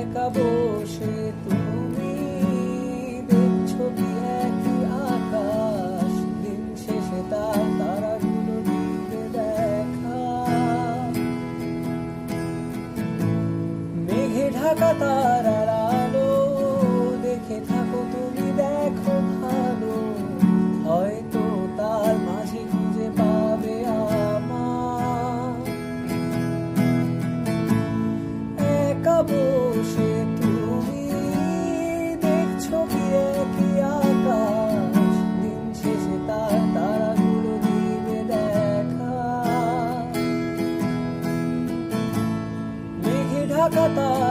একা বসে তুমি দেখছো কি একই আকাশ, দিন শেষে তার তারাগুলো দিবে দেখা। মেঘে ঢাকা তারার আলো দেখে থাকো তুমি, দেখো ভালো, হয়তো তার মাঝে খুঁজে পাবে আমার। একা বসে তুমি দেখছো কি একই আকাশ, দিন শেষে তার তারাগুলো দিবে দেখা। মেঘে ঢাকা তার